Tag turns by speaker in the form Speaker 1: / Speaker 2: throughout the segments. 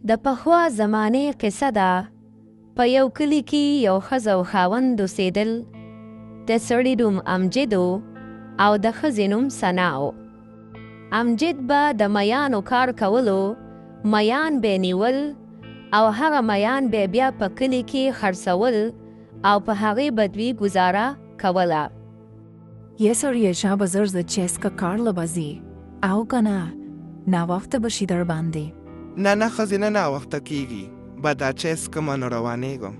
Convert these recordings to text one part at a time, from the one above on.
Speaker 1: د پخوا زمانې قصه ده. په یو کلي کې یو ښځه او خاوند اوسېدل. د سړي نوم امجد او د ښځې نوم ثنا و. امجد به د میانو کار کولو، میان به یې نیول او هغه میان به بیا په کلي کې خرڅول او په هغې به دوی ګزاره کوله.
Speaker 2: یه سړیه شب زر ز چیسکه کار لبازی او کنه ناوخته بشی در باندې.
Speaker 3: نه ښځې نه ناوخته کیږي، به دا چیسکه من روانېږم.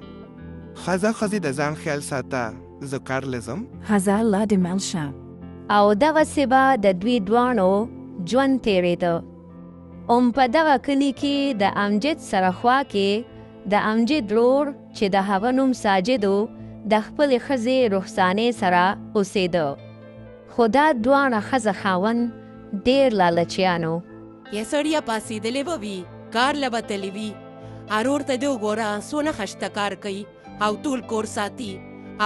Speaker 3: ښځه د ځان خیال ساته، زه کار لزم.
Speaker 2: ښځه الله دې مل شه.
Speaker 1: او دغسې به د دوی دواړو ژوند تېرېده. په دغه کلي کې د امجد سره خوا کې د امجد ورور چې د هغه نوم ساجد و د خپلې ښځې رخسانې سره اوسېده. خو دا دواړه ښځه خاوند ډېر لالچیان و.
Speaker 4: یې سړیه پاڅېدلې به وي، کار له به تللی وي. ارور ته دې وګوره څونه خشته کار کوي او ټول کور ساتي،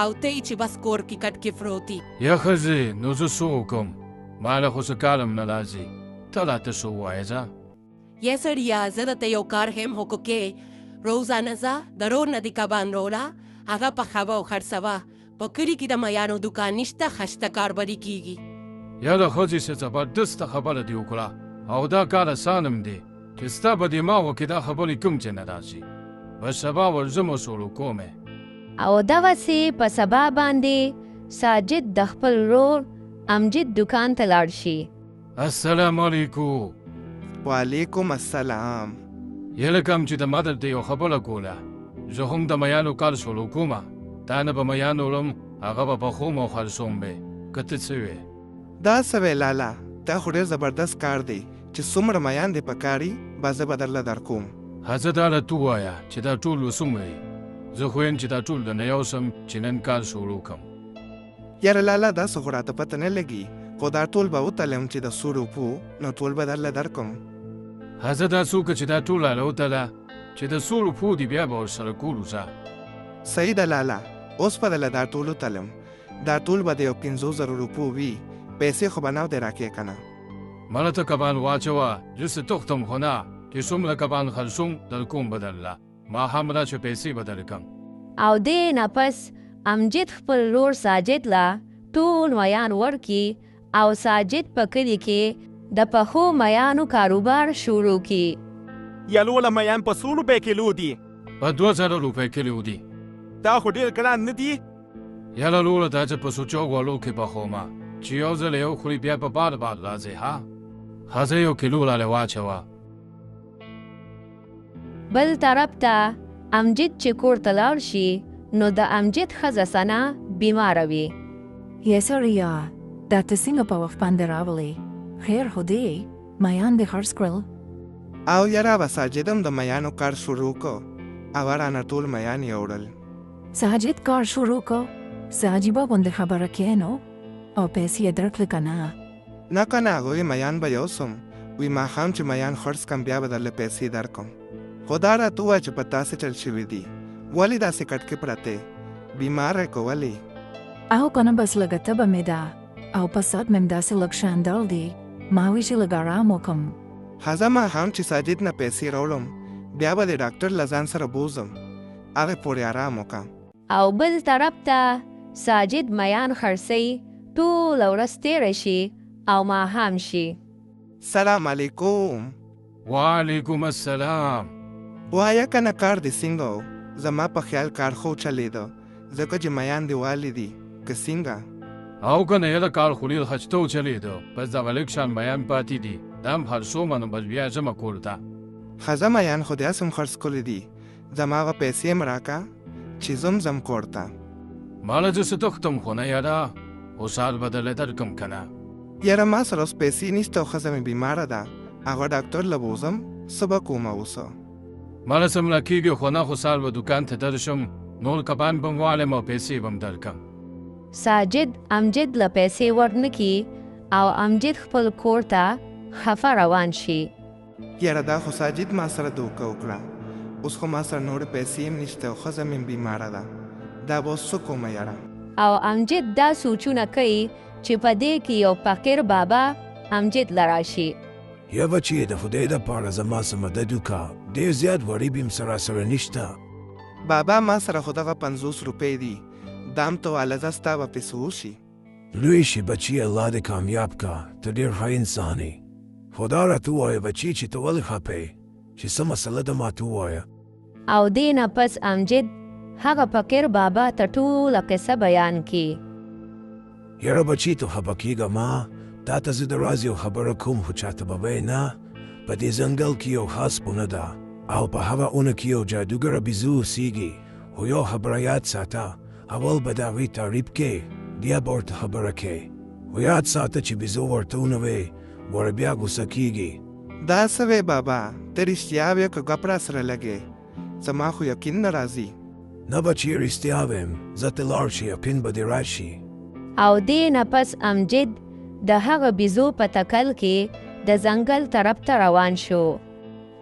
Speaker 4: او ته یې چې بس کور کې کټ کې فروتي.
Speaker 5: یا ښځې نو زه څه وکړم؟ ما له خو څه کار هم نه راځي، ته راته څه ووایه ځه.
Speaker 4: یې سړیه زه درته یو کار ښیم، خو کوکې روزانه ځه د رور نه دې کبان راوړه، هغه پخوه او خرڅوه. په کلي کې د میانو دوکان نشته، خشته کار به دې کېږي.
Speaker 5: یاره ښځې څه زبردسته خبره دې وکړه، او دا کار اسان هم دی چې ستا په دماغو کې دا خبرې کوم چې نه راځي. بس سبا ورځم او شروع کومې.
Speaker 1: او دغسې په سبا باندې ساجد د خپل ورور امجد دکان ته لاړ شي.
Speaker 5: السلام علیکم.
Speaker 3: وعلیکم السلام.
Speaker 5: یله کوم چې د ما درته یو خبره کوله، زه هم د میانو کار شروع کومه، تا نه به میان وړم، هغه به پخوم او خرڅوم به. که ته څه وې؟
Speaker 3: دا څه وې لالا، دا خو ډېر زبردست کار دی چې څومره میان دې پکاري به زه به درله درکوم.
Speaker 5: ښځه دا راته ووایه چې دا ټول وڅومره یې، زه خو یم چې دا ټول درنه یوسم چې نن کار شروع کړم.
Speaker 3: یاره لالا دا څه خو راته پته نه لګي، خو دا ټول به وتلم چې د څو روپو نو ټول به درله درکړم.
Speaker 5: ښځه دا څوک چې دا ټول راله وتله چې د څو روپو دي بیا به ورسره کولو ځه.
Speaker 3: صحیح ده لالا، اوس به درله دا ټول وتلم، دا ټول به د یو 500 روپو وي، پیسې خو به نو دې راکې که نه.
Speaker 5: ماله ته کبان واچوه، زه څه تختم خو نه چې څومره کبان خرڅوم در کوم به درله، ماښام راشه پیسې به درکړم.
Speaker 1: او دې نه پس امجد خپل ورور ساجد له ټول میان ورکي او ساجد په کلي کې د پخو میانو کاروبار شروع کړي.
Speaker 6: یلوله میان په څو روپۍ کیلو دي؟
Speaker 5: په 2000 روپۍ کیلو دي.
Speaker 6: دا خو ډېر ګران نه دي؟
Speaker 5: یله لوله دا چې په سوچو غوړو کې پخومه چې یو ځل یو خوري بیا په بار راځي. ها ښځه یو کیلو راله واچوه.
Speaker 1: بل طرف ته امجد چې کور ته لاړ شي نو د امجد ښځه ثنا بیماره وي.
Speaker 2: یه سړیه دا ته څنګه په وخت باندې راغلې؟ خیر خو دی، میان دې خرڅ کړل؟
Speaker 3: او یاره به ساجدم د میانو کار شروع کو، او رانه ټول میان یې وړل.
Speaker 2: ساجد کار شروع کو؟ څه عجیبه غوندې خبره کې نو، او پیسې یې درکړې که نه؟
Speaker 3: نه که نه، هغوی میان به یوسم، وی ماښام چې میان خرڅ کم بیا به درله پیسې درکړم. خو دا راته ووایه چې په تاسې چل شوي دي، ولې داسې کټکې پرتې؟ بیماره که ولې؟
Speaker 2: او که نه بس لږه تبه مې ده او په ساعت مې داسې لږ شاندل دی، ما وی چې لږ ارام وکړم.
Speaker 3: ښځه ماښام چې ساجد نه پیسې راوړم بیا به د ډاکټر له ځان سره بوزم، هغې پورې ارام وکړه.
Speaker 1: او بل طرف ته ساجد میان خرڅوي، ټوله ورځ تېره شي او ماښام شي.
Speaker 3: سلام علیکم.
Speaker 5: وعلیکم السلام.
Speaker 3: وایه که نه کار دې څنګه و؟ زما په خیال کار خو چلېده، ځکه چې میان دې والې دي که څنګه؟
Speaker 5: او که نه یله کار خو ډېر خچته وچلېده، بس دغه لږ شان میان پاتې دي، دا هم خرڅومه نو بس بیا ځمه کور ته.
Speaker 3: ښځه میان خو داسې هم خرڅ کړي دي، زما هغه پیسې هم راکړه چې ځم کور ته.
Speaker 5: ماله زه څه تختم خو نه یاره، خو سهار به درله درکړم که نه.
Speaker 3: یاره ما سره اوس پیسې نشته او ښځه مې بیماره ده، هغه ډاکټر له بوزم، څه به کومه اوسه؟
Speaker 5: ماله څه مړه کېږي خو نه، خو سهار به دوکان ته درشم، نور کبان به م والم او پیسې به م درکړم.
Speaker 1: ساجد امجد له پیسې ورنکي او امجد خپل کور ته خفه روان شي.
Speaker 3: یاره دا خو ساجد ما سره دوکه وکړه، اوس خو ما سره نورې پیسې هم نشته او ښځه مې بیماره ده، دا به اوس څه کومه یاره؟
Speaker 1: او امجد دا سوچونه کوي چې په دې کې یو فقیر بابا امجد له راشي.
Speaker 7: یا بچې د خدای دپاره زما څه مدد وکړه، ډېر زیات غریب یم سراسره نشته.
Speaker 3: بابا ما سره خو دغه 50 روپۍ دي. دام تو الزه ستا به پیسې وشي.
Speaker 7: لوی شي بچي، الله دې کامیاب کا. ته ډېر ښه انسان یې. خو دا راته ووایه بچي چې ته ولې خفه یې، چې څه مسله ده ماته ووایه.
Speaker 1: او دې نه پس امجد هغه فقیر بابا ته ټوله قصه بیان کړي.
Speaker 7: یاره بچي ته خفه کېږه ما، تا ته زه د راز یو خبره کوم خو چاته به وایې نه. په دې ځنګل کې یو خاص بونه ده او په هغه اونه کې یو جادوګره بیزو اوسېږي. خو یو خبره یاد ساته، اول به د هغې تعریف کې، بیا به ورته خبره کې. خو یاد ساته چې بیزو ورته ونوې ور بیا غوسه کېږي.
Speaker 3: دا څه وی بابا، ته رښتیا وې که ګپ را سره لګې؟ زما خو یقین نه راځي.
Speaker 7: نه بچي رښتیا ویم، زه ته لاړ شي یقین به دې راشي.
Speaker 1: او دې نه پس امجد د هغه بیزو په تکل کې د ځنګل طرف ته روان شو.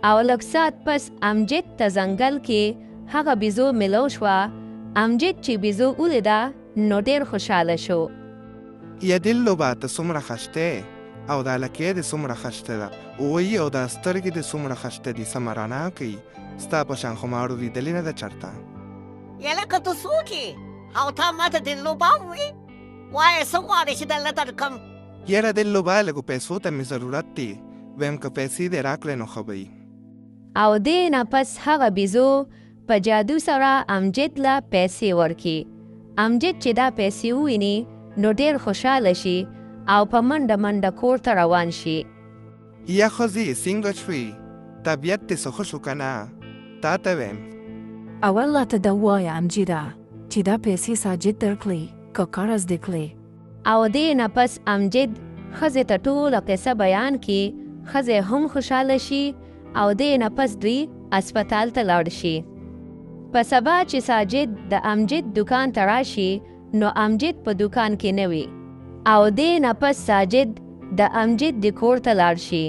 Speaker 1: او لږ ساعت پس امجد ته ځنګل کې هغه بیزو ملو شوه. امجد چې بیزو ولیده نو ډېر خوشحاله شو.
Speaker 3: یدلو با ته څومره خشته او دا لکې دې څومره خشته ده، وایي او دا سترګې دې څومره خشته دي، سمه رڼا کوي. ستا په شان خو ما اړو لیدلې نه ده چېرته.
Speaker 8: یلکه ته څوک یې او تا ماته دللوبا ووایې؟ وایه څه غواړې چې درله درکړم؟
Speaker 3: یاره دللوبا لږو پیسو ته مې ضرورت دی. ویم که پیسې دې راکړې نو ښه به وي.
Speaker 1: او دې نه پس هغه بیزو په جادو سره امجد له پیسې ورکړي. امجد چې دا پیسې وویني نو ډېر خوشحاله شي او په منډه منډه کور ته روان شي.
Speaker 3: یا ښځې څنګه شوې؟ طبیعت دې څه ښه شو که نه؟ تا ته ویم.
Speaker 2: اول راته دا ووایه امجده چې دا پیسې ساجد درکړې که قرض دې کړې.
Speaker 1: او دې نه پس امجد ښځې ته ټوله قصه بیان کړي. ښځې هم خوشحاله شي او دې نه پس دوی اسپتال ته لاړ شي. په سبا چې ساجد د امجد دکان ته راشي نو امجد په دکان کې نه وي. او دې نه پس ساجد د امجد د کور ته لاړ شي.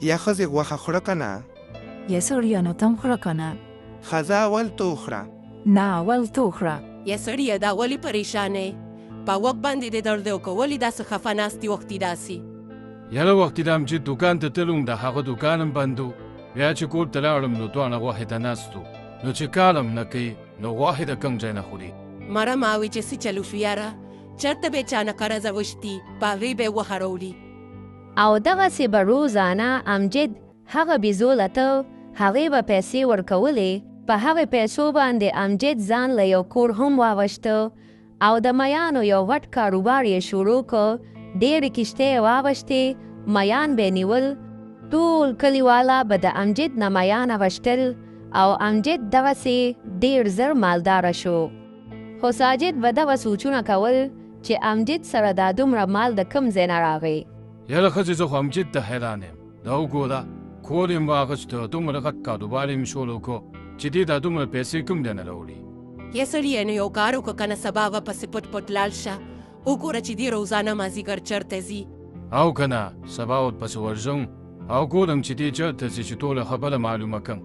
Speaker 3: یا ښځې غوښه خوره که نه؟
Speaker 2: یا سړیه نو ته هم خوره که نه؟
Speaker 3: ښځه اول تو وخوره.
Speaker 2: نه اول تو وخوره.
Speaker 4: یا سړیه دا ولې پریشانې؟ په وخت باندې دې درد او که ولې داسې خفه ناستې وختي داسې؟
Speaker 5: یاره وختي د امجد دوکان ته تلم، د هغه دوکان هم بند و. بیا چې کور ته لاړم نو دواړه غوښې ته ناست و. نو چې کار هم نه کوي نو غوښې د کوم ځای نه خوري؟
Speaker 4: مره ما وی چې څه چلو شو یاره، چېرته به چا نه قرضه وشتي، په هغې به یې غوښه راوړي.
Speaker 1: او دغسې به روزانه امجد هغه بیزو له ته هغې به پیسې ورکولې. په هغې پیسو باندې امجد ځان له یو کور هم واوښته او د میانو یو وټ کاروبار یې شروع کړ. ډېرې کښتۍ یې واوښتې، میان به یې نیول. ټول کلیواله به د امجد نه میان اغوښتل او امجد دغسې ډېر زر مالداره شو. خو ساجد به دغه سوچونه کول چې امجد سره دا دومره مال د کوم ځای نه راغی.
Speaker 5: یاره ښځې زه خو امجد ته حیران یم. دا وګوره کور یې واغوسته، دومره غټ کاروبار یې شروع کړو چې دې دا دومره پیسې کوم دی نه راوړي؟
Speaker 4: یا سړیه نو یو کار وکړه که نه سبا ورپسې پټ پټ لاړ شه، وګوره چې دې روزانه مازدیګر چېرته ځي.
Speaker 5: او که نه سبا ورپسې ورځم او ګورم چې دې چېرته ځي چې ټوله خبره معلومه کړم.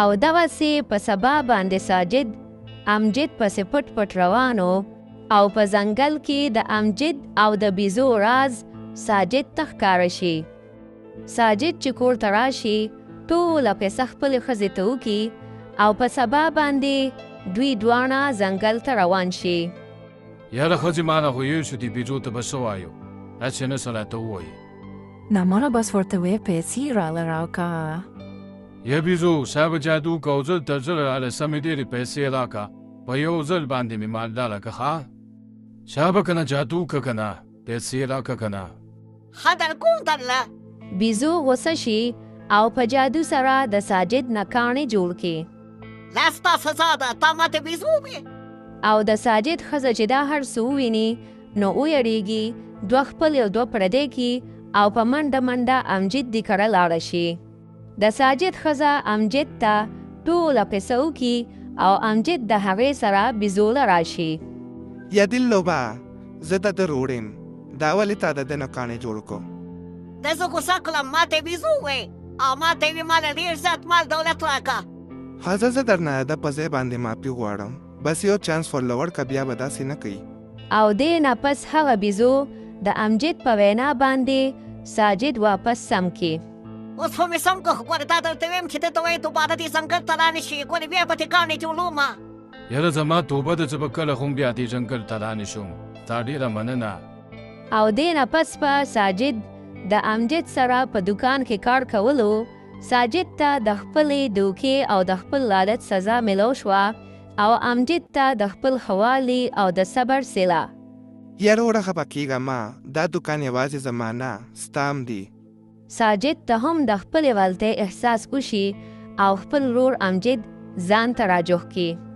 Speaker 1: او دغسې په سبا باندې ساجد امجد پسې پټ پټ روانو او په ځنګل کې د امجد او د بیزو راز ساجد ته ښکاره شي. ساجد چې کور ته راشي ټوله قصه خپلې ښځې ته وکړي او په سبا باندې دوی دواړه ځنګل ته روان شي.
Speaker 5: یاره ښځې ما نه خو یو شو دې بیزو ته به څه وایو؟ هسې نه څه راته ووایي.
Speaker 2: نه مړه بس ورته وایه پیسې راله راکړه.
Speaker 5: یا بیزو صاحب جادو که او زر تر زر راله سمې ډېرې پیسې راکړه، په یو ځل باندې مې مالداره که ښه؟ صاحبه که نه جادو که که نه پیسې راکړه که نه؟
Speaker 8: ښه درکوم درله.
Speaker 1: بیزو غوسه شي او په جادو سره د ساجد نه کاڼې جوړ کړي.
Speaker 8: دا ستا سزا ده، تا ماته بیزو وې.
Speaker 1: او د ساجد ښځه چې دا هر څه وویني نو ویریږي، دوه خپل یو دوه پردی کړي او په منډه منډه امجد د کره لاړه شي. د ساجد ښځه امجد ته ټوله قصه وکړي او امجد د هغې سره بیزوله راشي.
Speaker 3: یا دللوبا زه د ده روړ یم، دا ولې تا د ده نه کاڼې جوړ کړو؟
Speaker 8: ده زه غوسه کړم، ماته بیزو وې او ماته یې وې ماله ډېر زیات مال دولت راکړه.
Speaker 3: ښځه زه درنه د په ځای باندې معافي غواړم، بس یو چانس ورله ورکړه، بیا به داسې نه کوي.
Speaker 1: او دې نه پس هغه بیزو د امجد په وینا باندې ساجد واپس سم کړي.
Speaker 8: اوس خو مې سم که ګوره تا درته ویم چې ته ته وایې دوباره دې ځنګل ته رانشي ګورې بیا به دې کاڼې جوړومه
Speaker 5: یاره زما توبه ده چې به کله هم بیا دې ځنګل ته رانشم تا ډېره مننه
Speaker 1: او دې نه پس به ساجد د امجد سره په دکان کې کار کولو ساجد ته د خپلې دوکې او د خپل لالت سزا ملو شوه او امجد ته د خپل خوالي او د صبر سیله
Speaker 3: یاره وړه خفه کېږه ما دا دکان یوازې زما نه ستا هم دی
Speaker 1: ساجد ته هم د خپلې والتۍ احساس وشي او خپل ورور امجد ځان ته راجوخ کړي